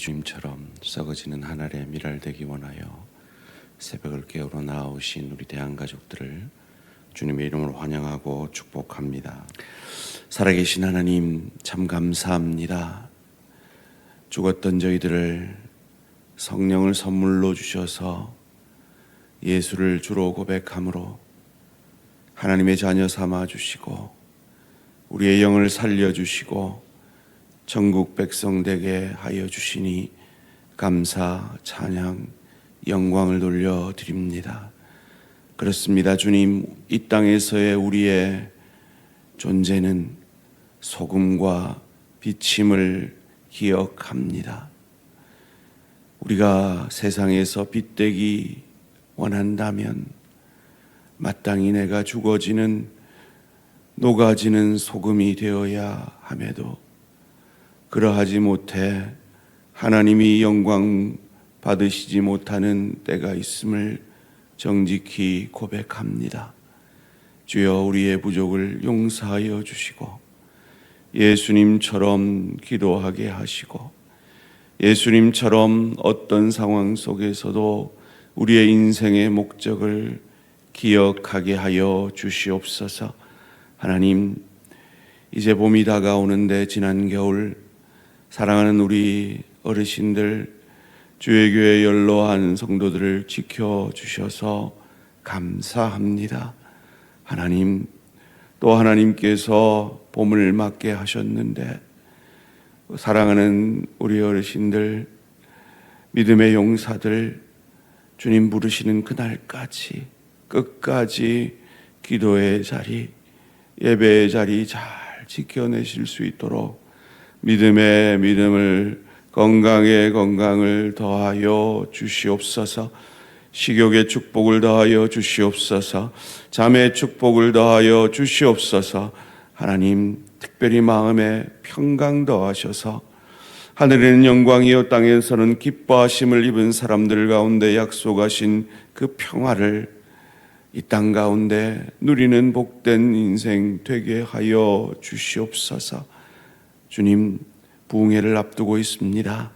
예수님처럼 썩어지는 한 알의 밀알 되기 원하여 새벽을 깨우러 나오신 우리 대한가족들을 주님의 이름으로 환영하고 축복합니다. 살아계신 하나님 참 감사합니다. 죽었던 저희들을 성령을 선물로 주셔서 예수를 주로 고백함으로 하나님의 자녀 삼아 주시고 우리의 영을 살려주시고 천국 백성 되게 하여 주시니 감사, 찬양, 영광을 돌려드립니다. 그렇습니다. 주님, 이 땅에서의 우리의 존재는 소금과 빛임을 기억합니다. 우리가 세상에서 빛되기 원한다면 마땅히 내가 죽어지는 녹아지는 소금이 되어야 함에도 그러하지 못해 하나님이 영광 받으시지 못하는 때가 있음을 정직히 고백합니다. 주여, 우리의 부족을 용서하여 주시고 예수님처럼 기도하게 하시고 예수님처럼 어떤 상황 속에서도 우리의 인생의 목적을 기억하게 하여 주시옵소서. 하나님, 이제 봄이 다가오는데 지난 겨울 사랑하는 우리 어르신들, 주의 교회 연로한 성도들을 지켜주셔서 감사합니다. 하나님, 또 하나님께서 봄을 맞게 하셨는데 사랑하는 우리 어르신들, 믿음의 용사들, 주님 부르시는 그날까지 끝까지 기도의 자리, 예배의 자리 잘 지켜내실 수 있도록 믿음의 믿음을, 건강의 건강을 더하여 주시옵소서. 식욕의 축복을 더하여 주시옵소서. 잠의 축복을 더하여 주시옵소서. 하나님, 특별히 마음에 평강 더하셔서 하늘에는 영광이요 땅에서는 기뻐하심을 입은 사람들 가운데 약속하신 그 평화를 이 땅 가운데 누리는 복된 인생 되게 하여 주시옵소서. 주님, 부흥회를 앞두고 있습니다.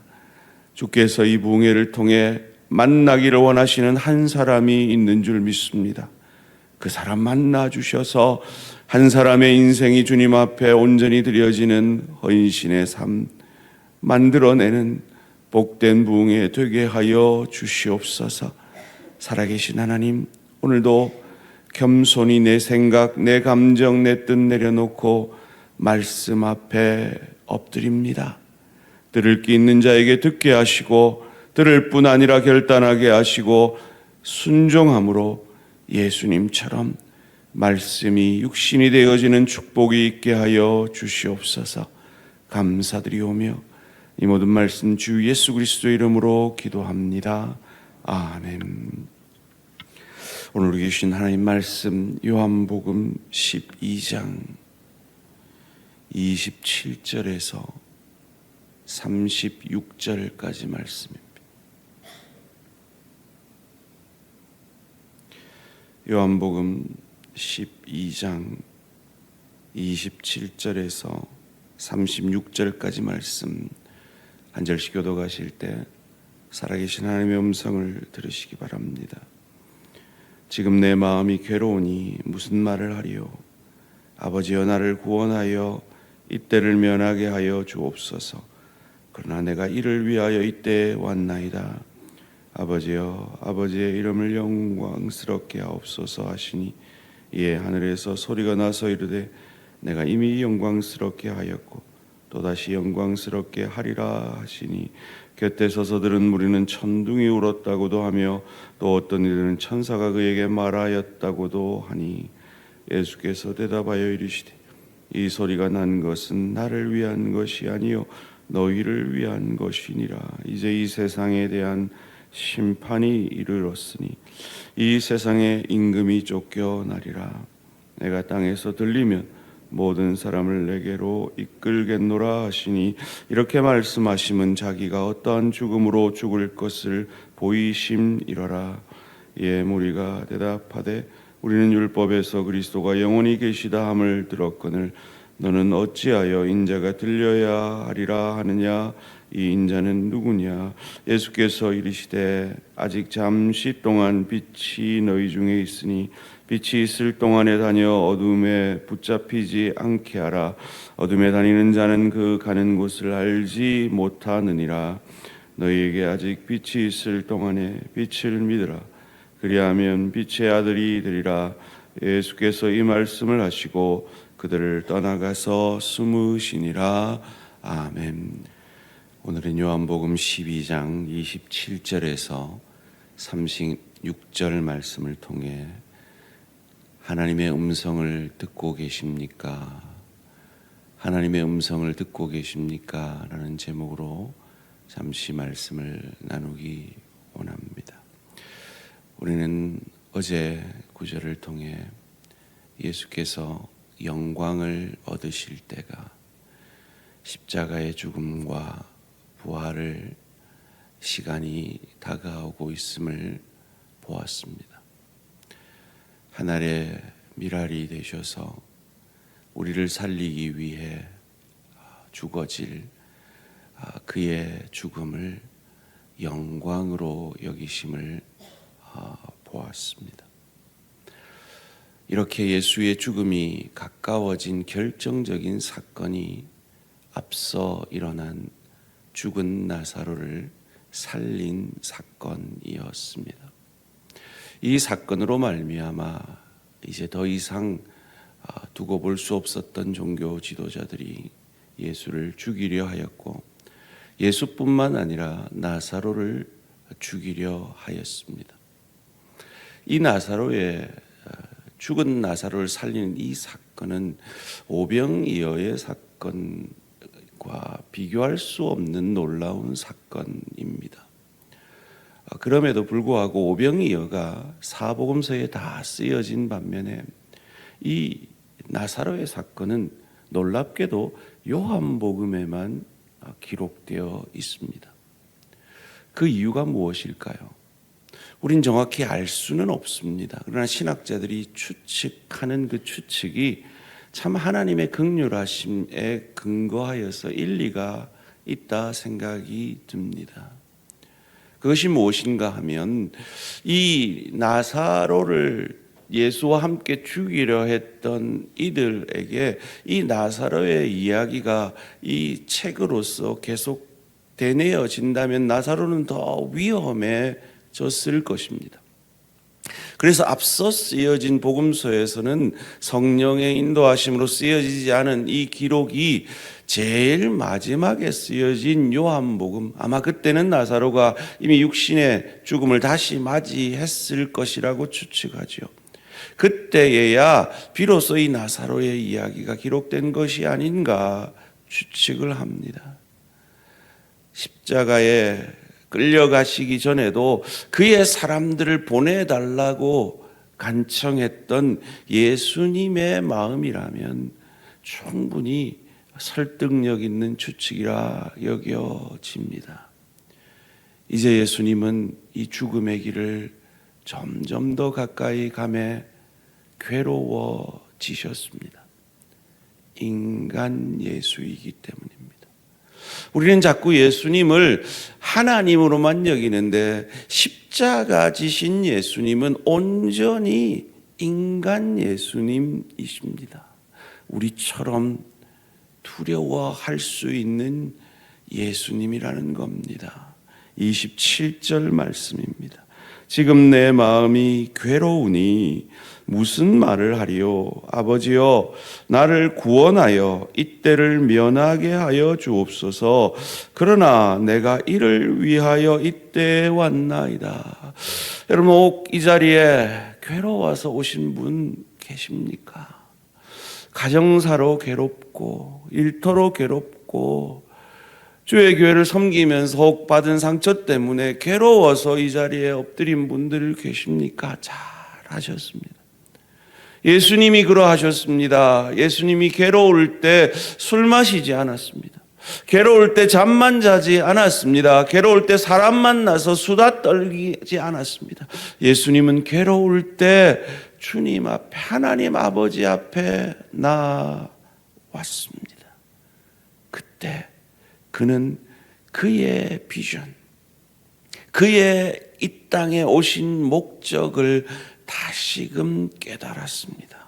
주께서 이 부흥회를 통해 만나기를 원하시는 한 사람이 있는 줄 믿습니다. 그 사람 만나 주셔서 한 사람의 인생이 주님 앞에 온전히 드려지는 헌신의 삶 만들어내는 복된 부흥회 되게 하여 주시옵소서. 살아계신 하나님, 오늘도 겸손히 내 생각, 내 감정, 내 뜻 내려놓고 말씀 앞에 엎드립니다. 들을 귀 있는 자에게 듣게 하시고 들을 뿐 아니라 결단하게 하시고 순종함으로 예수님처럼 말씀이 육신이 되어지는 축복이 있게 하여 주시옵소서. 감사드리오며 이 모든 말씀 주 예수 그리스도 이름으로 기도합니다. 아멘. 오늘 주신 하나님 말씀 요한복음 12장 27절에서 36절까지 말씀입니다. 요한복음 12장 27절에서 36절까지 말씀 한 절씩 교독하실 때 살아계신 하나님의 음성을 들으시기 바랍니다. 지금 내 마음이 괴로우니 무슨 말을 하리요? 아버지여, 나를 구원하여 이때를 면하게 하여 주옵소서. 그러나 내가 이를 위하여 이때에 왔나이다. 아버지여, 아버지의 이름을 영광스럽게 하옵소서 하시니 이에 하늘에서 소리가 나서 이르되 내가 이미 영광스럽게 하였고 또다시 영광스럽게 하리라 하시니 곁에 서서 들은 무리는 천둥이 울었다고도 하며 또 어떤 이들은 천사가 그에게 말하였다고도 하니 예수께서 대답하여 이르시되 이 소리가 난 것은 나를 위한 것이 아니요 너희를 위한 것이니라. 이제 이 세상에 대한 심판이 이르렀으니 이 세상의 임금이 쫓겨나리라. 내가 땅에서 들리면 모든 사람을 내게로 이끌겠노라 하시니 이렇게 말씀하심은 자기가 어떠한 죽음으로 죽을 것을 보이심이로라. 이에 무리가 대답하되 우리는 율법에서 그리스도가 영원히 계시다 함을 들었거늘 너는 어찌하여 인자가 들려야 하리라 하느냐. 이 인자는 누구냐? 예수께서 이르시되 아직 잠시 동안 빛이 너희 중에 있으니 빛이 있을 동안에 다녀 어둠에 붙잡히지 않게 하라. 어둠에 다니는 자는 그 가는 곳을 알지 못하느니라. 너희에게 아직 빛이 있을 동안에 빛을 믿으라. 그리하면 빛의 아들이 되리라. 예수께서 이 말씀을 하시고 그들을 떠나가서 숨으시니라. 아멘. 오늘은 요한복음 12장 27절에서 36절 말씀을 통해 하나님의 음성을 듣고 계십니까? 하나님의 음성을 듣고 계십니까? 라는 제목으로 잠시 말씀을 나누기 원합니다. 우리는 어제 구절을 통해 예수께서 영광을 얻으실 때가 십자가의 죽음과 부활을 시간이 다가오고 있음을 보았습니다. 하늘의 미랄이 되셔서 우리를 살리기 위해 죽어질 그의 죽음을 영광으로 여기심을 보았습니다. 이렇게 예수의 죽음이 가까워진 결정적인 사건이 앞서 일어난 죽은 나사로를 살린 사건이었습니다. 이 사건으로 말미암아 이제 더 이상 두고 볼 수 없었던 종교 지도자들이 예수를 죽이려 하였고 예수뿐만 아니라 나사로를 죽이려 하였습니다. 이 나사로의 죽은 나사로를 살리는 이 사건은 오병이어의 사건과 비교할 수 없는 놀라운 사건입니다. 그럼에도 불구하고 오병이어가 사복음서에 다 쓰여진 반면에 이 나사로의 사건은 놀랍게도 요한복음에만 기록되어 있습니다. 그 이유가 무엇일까요? 우린 정확히 알 수는 없습니다. 그러나 신학자들이 추측하는 그 추측이 참 하나님의 긍휼하심에 근거하여서 일리가 있다 생각이 듭니다. 그것이 무엇인가 하면 이 나사로를 예수와 함께 죽이려 했던 이들에게 이 나사로의 이야기가 이 책으로서 계속 되뇌어진다면 나사로는 더 위험해졌을 것입니다. 그래서 앞서 쓰여진 복음서에서는 성령의 인도하심으로 쓰여지지 않은 이 기록이 제일 마지막에 쓰여진 요한복음, 아마 그때는 나사로가 이미 육신의 죽음을 다시 맞이했을 것이라고 추측하죠. 그때에야 비로소 이 나사로의 이야기가 기록된 것이 아닌가 추측을 합니다. 십자가에 끌려가시기 전에도 그의 사람들을 보내달라고 간청했던 예수님의 마음이라면 충분히 설득력 있는 추측이라 여겨집니다. 이제 예수님은 이 죽음의 길을 점점 더 가까이 가매 괴로워지셨습니다. 인간 예수이기 때문입니다. 우리는 자꾸 예수님을 하나님으로만 여기는데 십자가 지신 예수님은 온전히 인간 예수님이십니다. 우리처럼 두려워할 수 있는 예수님이라는 겁니다. 27절 말씀입니다. 지금 내 마음이 괴로우니 무슨 말을 하리요? 아버지여, 나를 구원하여 이때를 면하게 하여 주옵소서. 그러나 내가 이를 위하여 이때에 왔나이다. 여러분, 이 자리에 괴로워서 오신 분 계십니까? 가정사로 괴롭고 일터로 괴롭고 주의 교회를 섬기면서 혹 받은 상처 때문에 괴로워서 이 자리에 엎드린 분들 계십니까? 잘 하셨습니다. 예수님이 그러하셨습니다. 예수님이 괴로울 때 술 마시지 않았습니다. 괴로울 때 잠만 자지 않았습니다. 괴로울 때 사람 만나서 수다 떨지 않았습니다. 예수님은 괴로울 때 주님 앞에, 하나님 아버지 앞에 나왔습니다. 그때 그는 그의 비전, 그의 이 땅에 오신 목적을 다시금 깨달았습니다.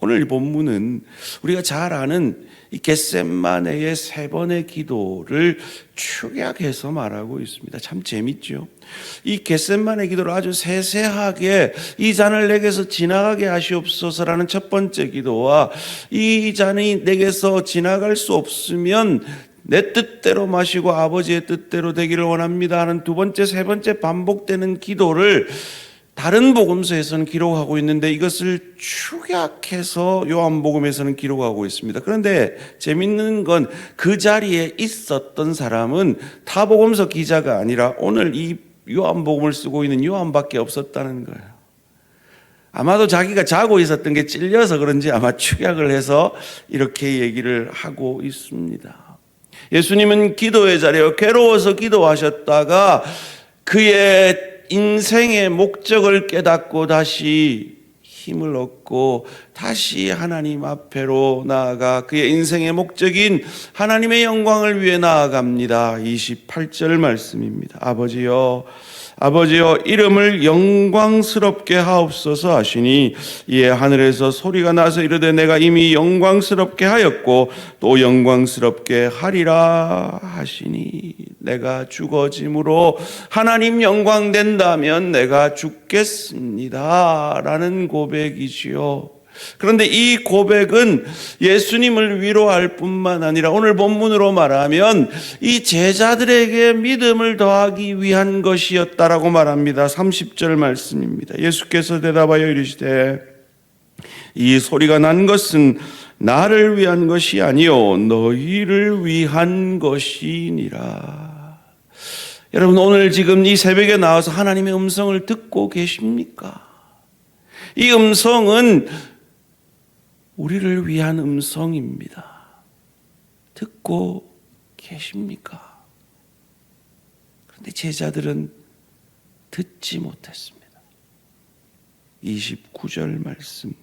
오늘 이 본문은 우리가 잘 아는 이 겟세마네의 3번의 기도를 축약해서 말하고 있습니다. 참 재밌죠. 이 겟세마네 기도를 아주 세세하게 이 잔을 내게서 지나가게 하시옵소서라는 첫 번째 기도와 이 잔이 내게서 지나갈 수 없으면 내 뜻대로 마시고 아버지의 뜻대로 되기를 원합니다 하는 두 번째, 세 번째 반복되는 기도를 다른 복음서에서는 기록하고 있는데 이것을 축약해서 요한복음에서는 기록하고 있습니다. 그런데 재밌는 건 그 자리에 있었던 사람은 타 복음서 기자가 아니라 오늘 이 요한복음을 쓰고 있는 요한밖에 없었다는 거예요. 아마도 자기가 자고 있었던 게 찔려서 그런지 아마 축약을 해서 이렇게 얘기를 하고 있습니다. 예수님은 기도의 자리에 괴로워서 기도하셨다가 그의 인생의 목적을 깨닫고 다시 힘을 얻고 다시 하나님 앞에로 나아가 그의 인생의 목적인 하나님의 영광을 위해 나아갑니다. 28절 말씀입니다. 아버지여 이름을 영광스럽게 하옵소서 하시니 이에 하늘에서 소리가 나서 이르되 내가 이미 영광스럽게 하였고 또 영광스럽게 하리라 하시니 내가 죽어짐으로 하나님 영광 된다면 내가 죽겠습니다 라는 고백이지요. 그런데 이 고백은 예수님을 위로할 뿐만 아니라 오늘 본문으로 말하면 이 제자들에게 믿음을 더하기 위한 것이었다라고 말합니다. 30절 말씀입니다. 예수께서 대답하여 이르시되 이 소리가 난 것은 나를 위한 것이 아니요 너희를 위한 것이니라. 여러분 오늘 지금 이 새벽에 나와서 하나님의 음성을 듣고 계십니까? 이 음성은 우리를 위한 음성입니다. 듣고 계십니까? 그런데 제자들은 듣지 못했습니다. 29절 말씀입니다.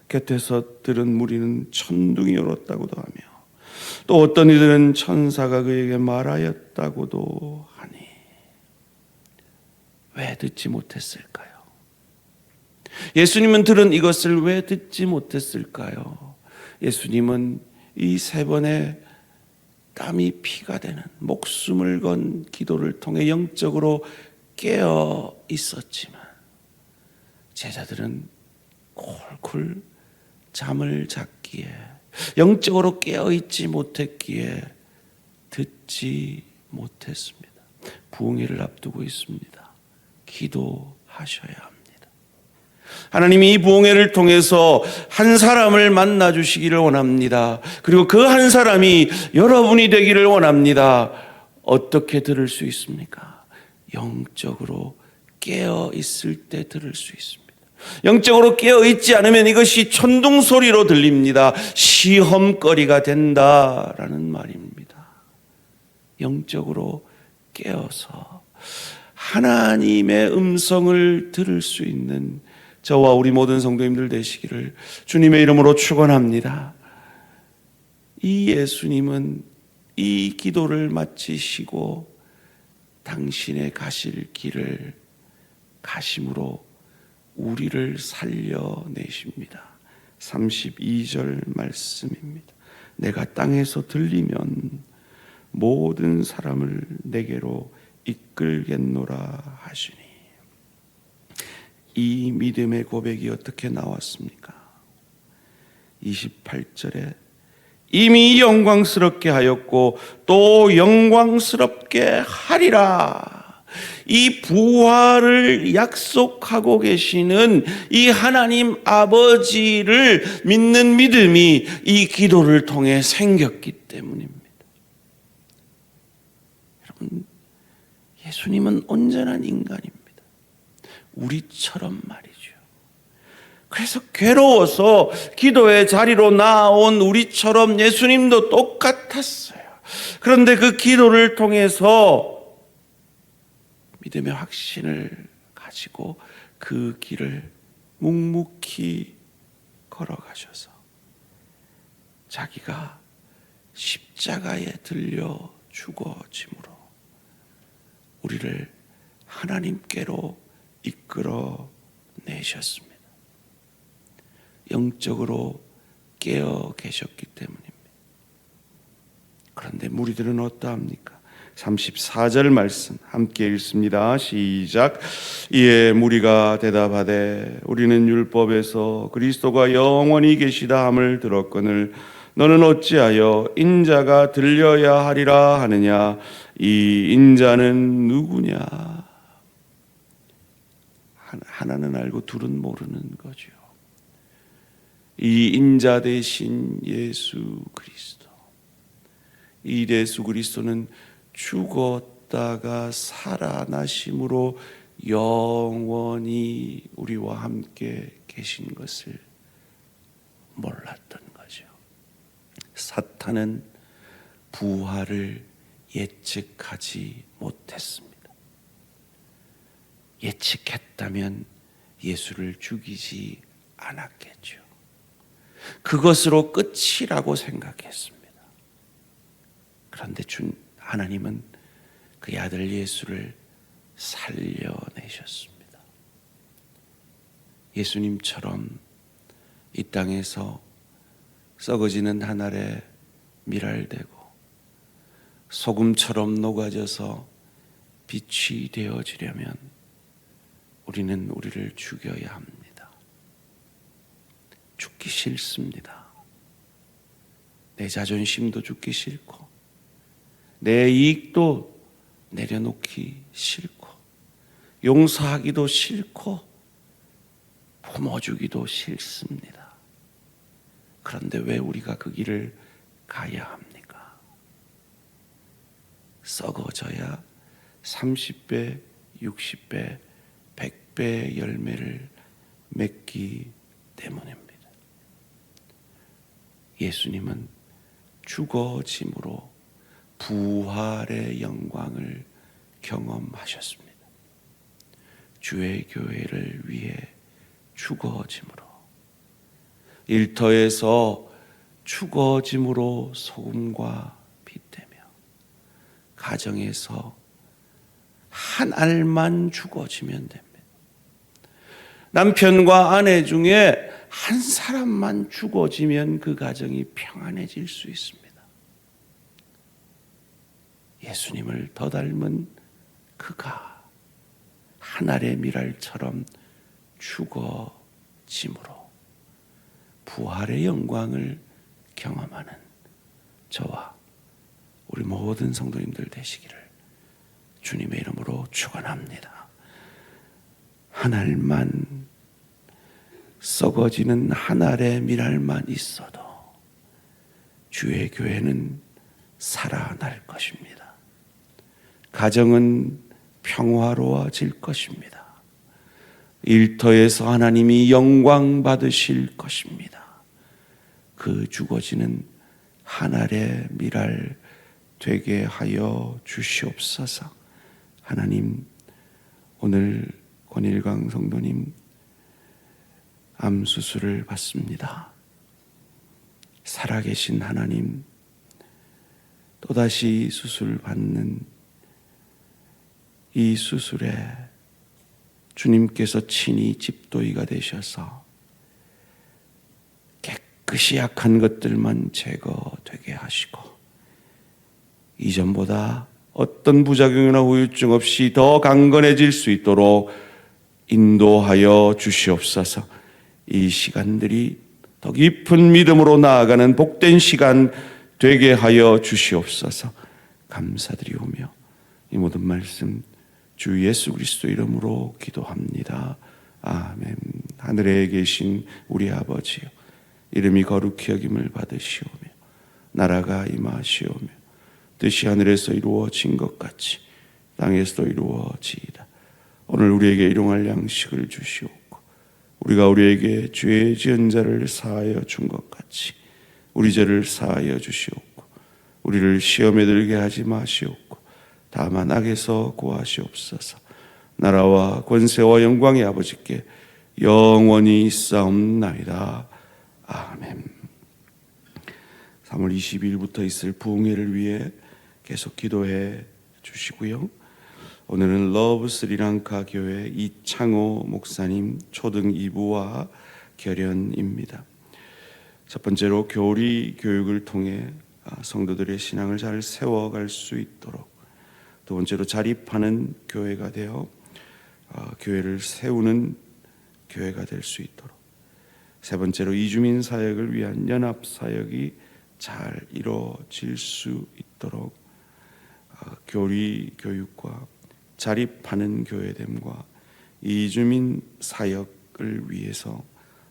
곁에서 들은 무리는 천둥이 울었다고도 하며 또 어떤 이들은 천사가 그에게 말하였다고도 하니 왜 듣지 못했을까요? 예수님은 들은 이것을 왜 듣지 못했을까요? 예수님은 이 3번의 땀이 피가 되는 목숨을 건 기도를 통해 영적으로 깨어 있었지만 제자들은 콜콜 잠을 잤기에 영적으로 깨어 있지 못했기에 듣지 못했습니다. 부흥회를 앞두고 있습니다. 기도하셔야 합니다. 하나님이 이 부흥회를 통해서 한 사람을 만나 주시기를 원합니다. 그리고 그 한 사람이 여러분이 되기를 원합니다. 어떻게 들을 수 있습니까? 영적으로 깨어 있을 때 들을 수 있습니다. 영적으로 깨어 있지 않으면 이것이 천둥 소리로 들립니다. 시험거리가 된다라는 말입니다. 영적으로 깨어서 하나님의 음성을 들을 수 있는 저와 우리 모든 성도님들 되시기를 주님의 이름으로 축원합니다. 이 예수님은 이 기도를 마치시고 당신의 가실 길을 가심으로 우리를 살려내십니다. 32절 말씀입니다. 내가 땅에서 들리면 모든 사람을 내게로 이끌겠노라 하시니 이 믿음의 고백이 어떻게 나왔습니까? 28절에 이미 영광스럽게 하였고 또 영광스럽게 하리라. 이 부활을 약속하고 계시는 이 하나님 아버지를 믿는 믿음이 이 기도를 통해 생겼기 때문입니다. 여러분, 예수님은 온전한 인간입니다. 우리처럼 말이죠. 그래서 괴로워서 기도의 자리로 나온 우리처럼 예수님도 똑같았어요. 그런데 그 기도를 통해서 믿음의 확신을 가지고 그 길을 묵묵히 걸어가셔서 자기가 십자가에 들려 죽어짐으로 우리를 하나님께로 이끌어 내셨습니다. 영적으로 깨어 계셨기 때문입니다. 그런데 무리들은 어떠합니까? 34절 말씀 함께 읽습니다. 시작. 이에 무리가 대답하되 우리는 율법에서 그리스도가 영원히 계시다 함을 들었거늘 너는 어찌하여 인자가 들려야 하리라 하느냐? 이 인자는 누구냐? 하나는 알고 둘은 모르는 거죠. 이 인자 대신 예수 그리스도. 이 예수 그리스도는 죽었다가 살아나심으로 영원히 우리와 함께 계신 것을 몰랐던 거죠. 사탄은 부활을 예측하지 못했습니다. 예측했다면 예수를 죽이지 않았겠죠. 그것으로 끝이라고 생각했습니다. 그런데 하나님은 그의 아들 예수를 살려내셨습니다. 예수님처럼 이 땅에서 썩어지는 한 알에 밀알되고 소금처럼 녹아져서 빛이 되어지려면 우리는 우리를 죽여야 합니다. 죽기 싫습니다. 내 자존심도 죽기 싫고 내 이익도 내려놓기 싫고 용서하기도 싫고 품어주기도 싫습니다. 그런데 왜 우리가 그 길을 가야 합니까? 썩어져야 30배, 60배, 100배 열매를 맺기 때문입니다. 예수님은 죽어짐으로 부활의 영광을 경험하셨습니다. 주의 교회를 위해 죽어짐으로, 일터에서 죽어짐으로 소금과 빛되며, 가정에서 한 알만 죽어지면 됩니다. 남편과 아내 중에 한 사람만 죽어지면 그 가정이 평안해질 수 있습니다. 예수님을 더 닮은 그가 한 알의 밀알처럼 죽어짐으로 부활의 영광을 경험하는 저와 우리 모든 성도님들 되시기를 주님의 이름으로 축원합니다. 한 알만, 썩어지는 한 알의 밀알만 있어도 주의 교회는 살아날 것입니다. 가정은 평화로워질 것입니다. 일터에서 하나님이 영광 받으실 것입니다. 그 죽어지는 한 알의 밀알 되게 하여 주시옵소서. 하나님, 오늘 권일광 성도님 암 수술을 받습니다. 살아계신 하나님, 또다시 수술 받는 이 수술에 주님께서 친히 집도의가 되셔서 깨끗이 약한 것들만 제거되게 하시고 이전보다 어떤 부작용이나 후유증 없이 더 강건해질 수 있도록 인도하여 주시옵소서. 이 시간들이 더 깊은 믿음으로 나아가는 복된 시간 되게 하여 주시옵소서. 감사드리오며 이 모든 말씀 주 예수 그리스도 이름으로 기도합니다. 아멘. 하늘에 계신 우리 아버지요, 이름이 거룩히 여김을 받으시오며 나라가 임하시오며 뜻이 하늘에서 이루어진 것 같이 땅에서도 이루어지이다. 오늘 우리에게 일용할 양식을 주시옵고 우리가 우리에게 죄 지은 자를 사하여 준 것 같이 우리 죄를 사하여 주시옵고 우리를 시험에 들게 하지 마시옵고 다만 악에서 구하시옵소서. 나라와 권세와 영광의 아버지께 영원히 있사옵나이다. 아멘. 3월 20일부터 있을 부흥회를 위해 계속 기도해 주시고요. 오늘은 러브 스리랑카 교회 이창호 목사님 초등 2부와 결연입니다. 첫 번째로 교리 교육을 통해 성도들의 신앙을 잘 세워갈 수 있도록, 두 번째로 자립하는 교회가 되어 교회를 세우는 교회가 될 수 있도록, 세 번째로 이주민 사역을 위한 연합 사역이 잘 이루어질 수 있도록 교리 교육과 자립하는 교회됨과 이주민 사역을 위해서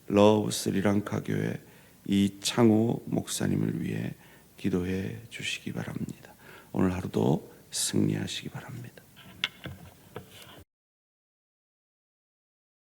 러브 스리랑카 교회 이창호 목사님을 위해 기도해 주시기 바랍니다. 오늘 하루도 승리하시기 바랍니다.